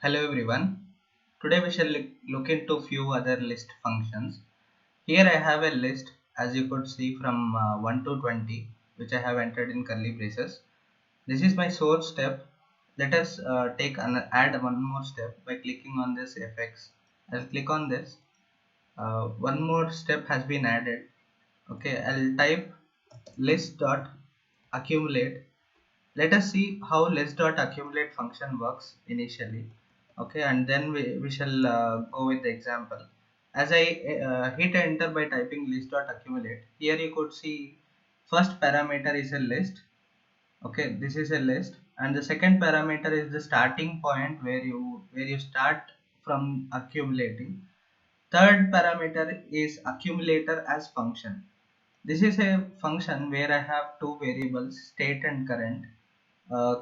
Hello everyone. Today we shall look into few other list functions. Here I have a list as you could see from 1 to 20 which I have entered in curly braces. This is my source step. Let us add one more step by clicking on this fx. I'll click on this. One more step has been added. Okay, I'll type list.accumulate. Let us see how list.accumulate function works initially. Okay, and then we shall go with the example. As I hit enter by typing list.accumulate, here you could see first parameter is a list. Okay, this is a list, and the second parameter is the starting point where you start from accumulating. Third parameter is accumulator as function. This is a function where I have two variables, state and current.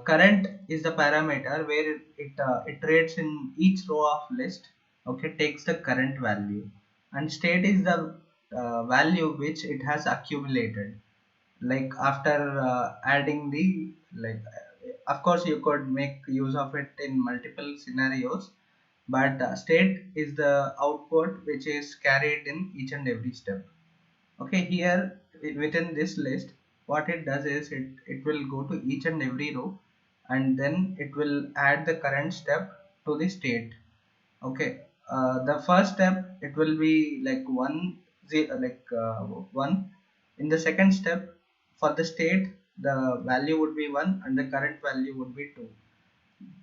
Current is the parameter where it iterates in each row of list. Okay, takes the current value, and state is the value which it has accumulated. Like after adding the of course you could make use of it in multiple scenarios, but state is the output which is carried in each and every step. Okay, here within this list what it does is it will go to each and every row, and then it will add the current step to the state. Okay, the first step it will be like 1. In the second step, for the state the value would be 1 and the current value would be 2.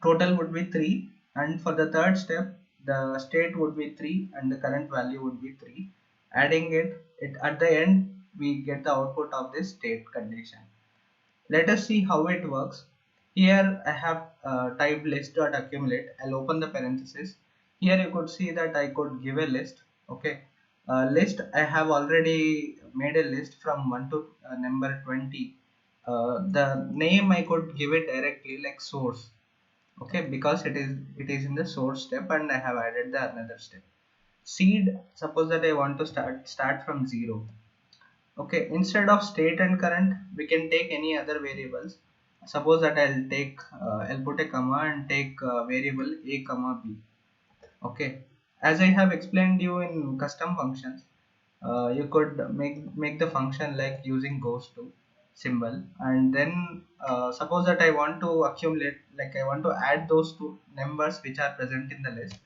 Total would be 3, and for the third step the state would be 3 and the current value would be 3. Adding it at the end we get the output of this state condition. Let us see how it works. Here I have typed list.accumulate. I'll open the parenthesis. Here you could see that I could give a list. Okay, list, I have already made a list from 1 to number 20. The name I could give it directly like source. Okay, because it is in the source step, and I have added the another step. Seed, suppose that I want to start from 0. Okay, instead of state and current we can take any other variables. Suppose that I'll put a comma and take variable a comma b. Okay, as I have explained you in custom functions, you could make the function like using goes to symbol, and then suppose that I want to accumulate, like I want to add those two numbers which are present in the list.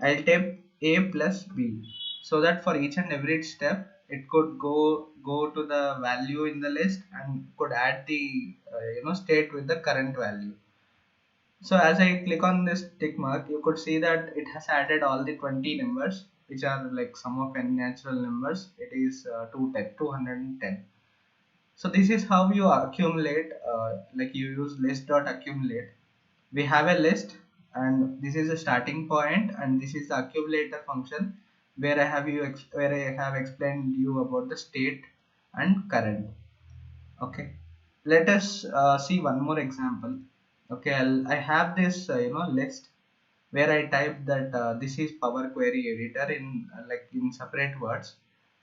I'll type a plus b, so that for each and every step it could go to the value in the list and could add the state with the current value. So as I click on this tick mark, you could see that it has added all the 20 numbers, which are like sum of n natural numbers. It is 210. So this is how you accumulate, like you use list.accumulate. We have a list, and this is a starting point, and this is the accumulator function where I have explained you about the state and current. Okay, let us see one more example. Okay, I have this list where I type that this is Power Query Editor in like in separate words.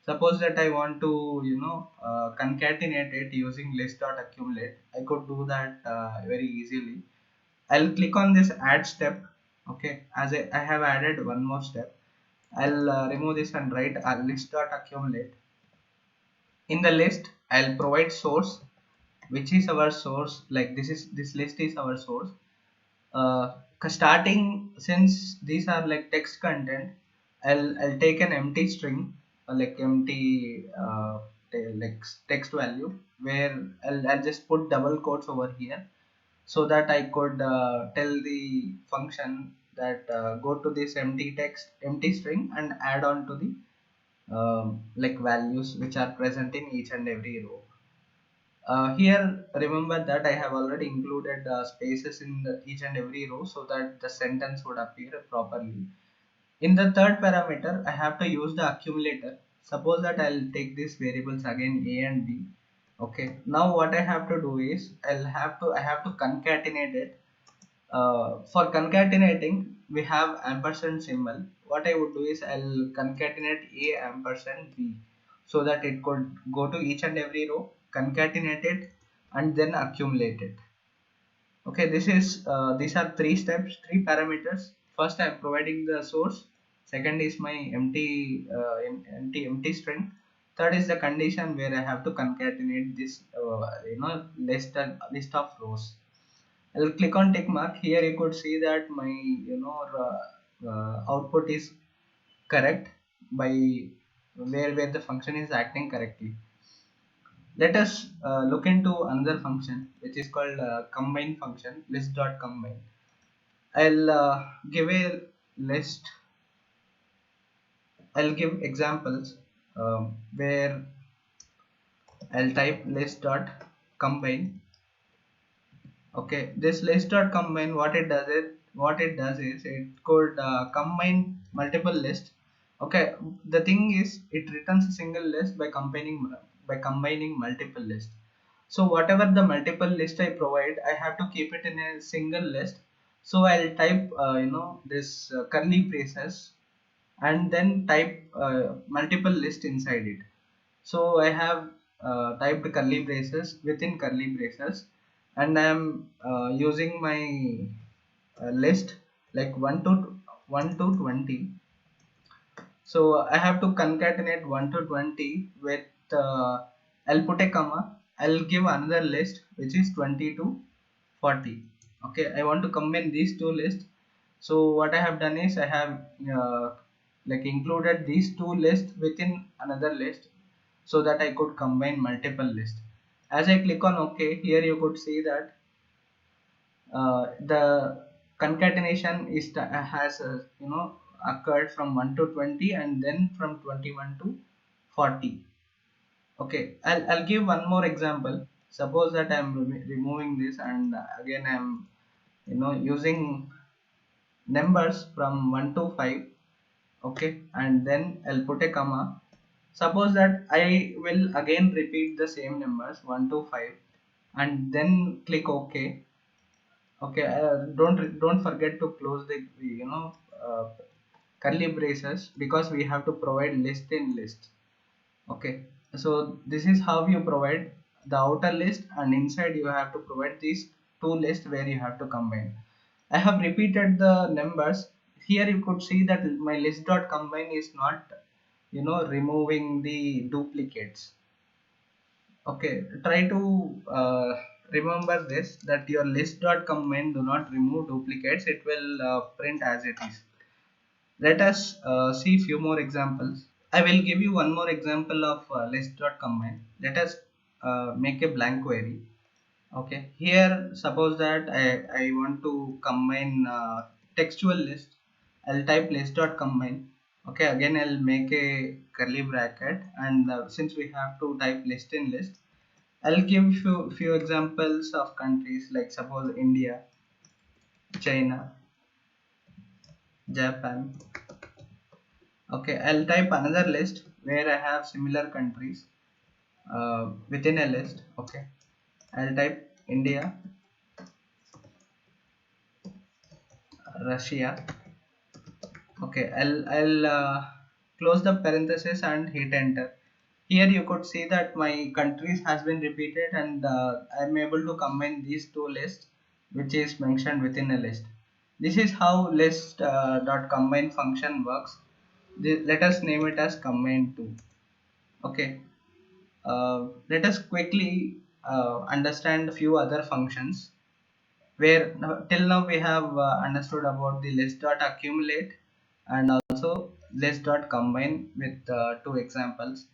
Suppose that I want to concatenate it using list.accumulate. I could do that very easily. I'll click on this add step. Okay, as I have added one more step. I'll remove this and write list.accumulate. In the list I'll provide source, which is our source. Like this list is our source. Starting, since these are like text content, I'll take an empty string, like empty like text value, where I'll just put double quotes over here, so that I could tell the function that go to this empty string and add on to the like values which are present in each and every row. Here remember that I have already included spaces in each and every row, so that the sentence would appear properly. In the third parameter I have to use the accumulator. Suppose that I'll take these variables again a and b. Okay, now what I have to do is I have to concatenate it. For concatenating we have ampersand symbol. What I would do is I'll concatenate a ampersand b, so that it could go to each and every row, concatenate it, and then accumulate it. Okay, these are three steps, three parameters. first I'm providing the source, second is my empty empty string, third is the condition where I have to concatenate this list of rows. I'll click on tick mark. Here you could see that my output is correct by where the function is acting correctly. Let us look into another function which is called combine function, list.combine. I'll give a list. I'll give examples where I'll type list.combine. Okay, this list.combine, what it does is it could combine multiple lists. Okay, the thing is it returns a single list by combining multiple lists. So whatever the multiple list I provide, I have to keep it in a single list. So I'll type this curly braces and then type multiple list inside it. So I have typed curly braces within curly braces, and I am using my list like 1 to 20. So I have to concatenate 1 to 20 with I'll put a comma, I'll give another list which is 20 to 40. Okay, I want to combine these two lists. So what I have done is I have like included these two lists within another list so that I could combine multiple lists. As I click on OK, here you could see that the concatenation has occurred from 1 to 20 and then from 21 to 40. Okay, I'll give one more example. Suppose that I'm removing this, and again I'm using numbers from 1 to 5. Okay, and then I'll put a comma. Suppose that I will again repeat the same numbers 1 to 5 and then click OK. Okay, don't forget to close the curly braces because we have to provide list in list. Okay, so this is how you provide the outer list, and inside you have to provide these two lists where you have to combine. I have repeated the numbers. Here you could see that my list.combine is not removing the duplicates. Okay, try to remember this, that your list.combine do not remove duplicates, it will print as it is. Let us see few more examples. I will give you one more example of list.combine. Let us make a blank query. Okay, here suppose that I want to combine textual list. I'll type list.combine. Okay, again I'll make a curly bracket, and since we have to type list in list, I'll give few examples of countries, like suppose India, China, Japan. Okay, I'll type another list where I have similar countries within a list. Okay, I'll type India, Russia. Okay, I'll close the parenthesis and hit enter. Here you could see that my countries has been repeated, and I'm able to combine these two lists which is mentioned within a list. This is how list.combine function works. Let us name it as combine2. Okay, let us quickly understand a few other functions where till now we have understood about the list.accumulate and also list.combine with two examples.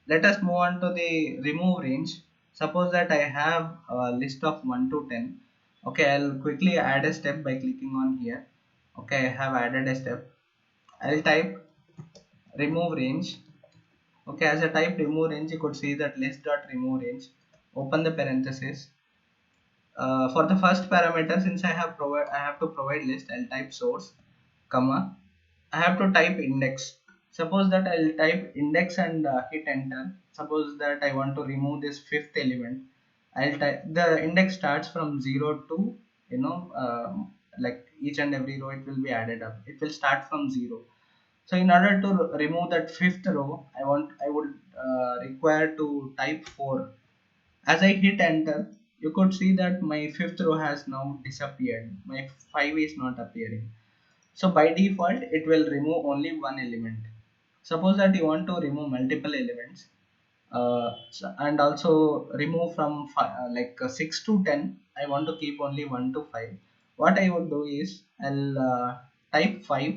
Let us move on to the remove range. Suppose that I have a list of 1 to 10. Okay, I'll quickly add a step by clicking on here. Okay, I have added a step. I'll type remove range. Okay, as I type remove range, you could see that list.removeRange. Open the parenthesis. For the first parameter, since I have to provide list, I'll type source, comma. I have to type index. Suppose that I'll type index and hit enter. Suppose that I want to remove this fifth element. I'll type the index starts from 0 to like each and every row it will be added up. It will start from 0. So in order to remove that fifth row, I would require to type 4. As I hit enter, you could see that my fifth row has now disappeared. My 5 is not appearing. So by default it will remove only one element. Suppose that you want to remove multiple elements, and also remove from 6 to 10. I want to keep only 1 to 5. What I would do is I'll type 5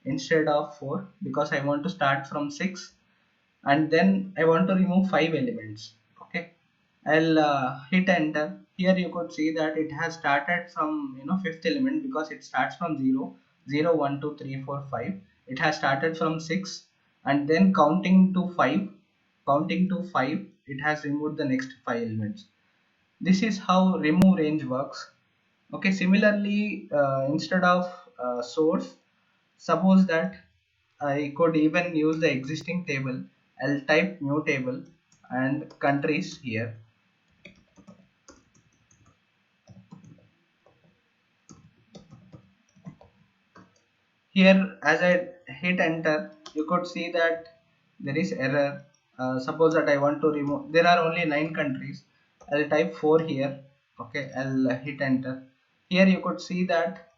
instead of 4, because I want to start from 6 and then I want to remove 5 elements. Okay, I'll hit enter. Here you could see that it has started from fifth element, because it starts from 0, 0, 1, 2, 3, 4, 5. It has started from 6 and then counting to 5. Counting to 5, it has removed the next 5 elements. This is how remove range works. Okay, similarly, instead of source, suppose that I could even use the existing table. I'll type new table and countries here. Here, as I hit enter, you could see that there is error. Suppose that I want to remove, there are only 9 countries. I'll type 4 here. Okay, I'll hit enter. Here you could see that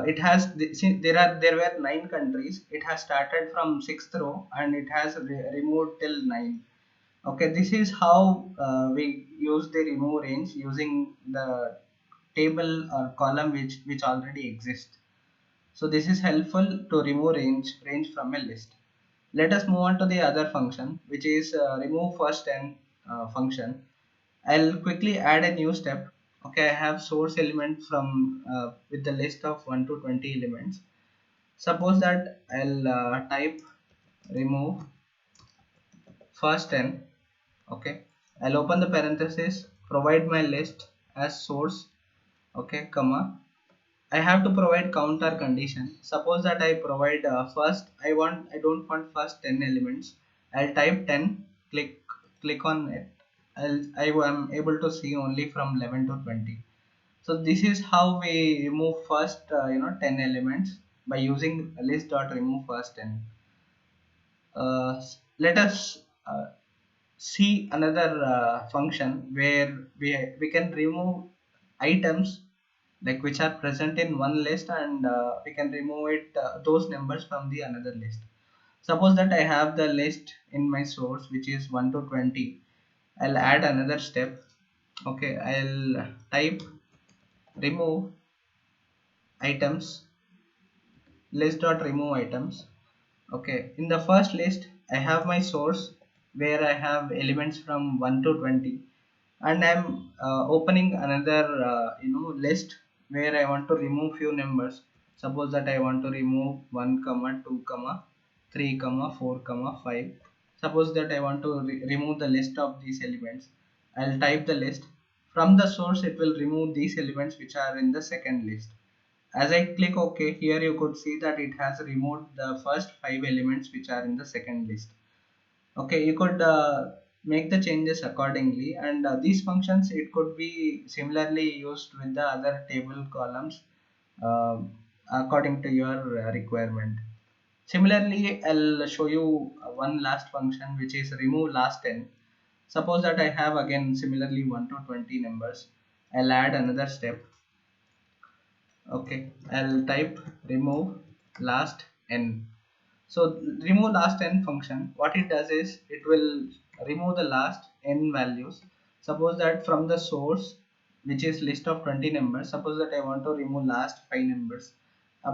it has there were 9 countries. It has started from 6th row and it has removed till 9. Okay, this is how we use the remove range using the table or column which already exists. So this is helpful to remove range from a list. Let us move on to the other function, which is remove first n function. I'll quickly add a new step. Okay, I have source element from with the list of 1 to 20 elements. Suppose that I'll type remove first n. Okay, I'll open the parenthesis, provide my list as source. Okay, comma, I have to provide counter condition. Suppose that I provide first, I don't want first 10 elements. I'll type 10, click on it. I am able to see only from 11 to 20. So this is how we remove first 10 elements by using list.RemoveFirstN. Let us see another function where we can remove items like which are present in one list, and we can remove it those numbers from the another list. Suppose that I have the list in my source which is 1 to 20. I'll add another step. Okay, I'll type remove items, list.RemoveItems. Okay, in the first list I have my source where I have elements from 1 to 20, and I'm opening another list where I want to remove few numbers. Suppose that I want to remove 1 comma 2 comma 3 comma 4 comma 5. Suppose that I want to remove the list of these elements. I'll type the list. From the source it will remove these elements which are in the second list. As I click OK, here you could see that it has removed the first 5 elements which are in the second list. Okay, you could make the changes accordingly, and these functions it could be similarly used with the other table columns uh, according to your requirement. Similarly, I'll show you one last function, which is remove last n. Suppose that I have again similarly 1 to 20 numbers. I'll add another step. Okay, I'll type remove last n. So remove last n function, what it does is it will remove the last n values. Suppose that from the source, which is list of 20 numbers, suppose that I want to remove last 5 numbers.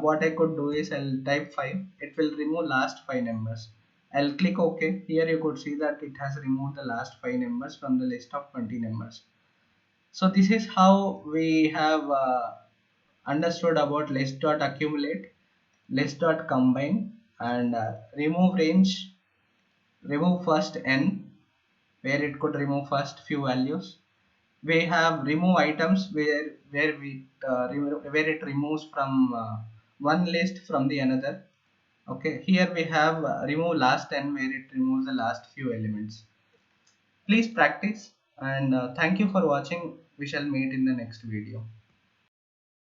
What I could do is I'll type 5, it will remove last 5 numbers. I'll click OK. Here you could see that it has removed the last 5 numbers from the list of 20 numbers. So this is how we have understood about list.accumulate, list.combine, and remove range, remove first n, where it could remove first few values. We have remove items where it removes from one list from the another. Okay, here we have remove last n, where it removes the last few elements. Please practice, and thank you for watching. We shall meet in the next video.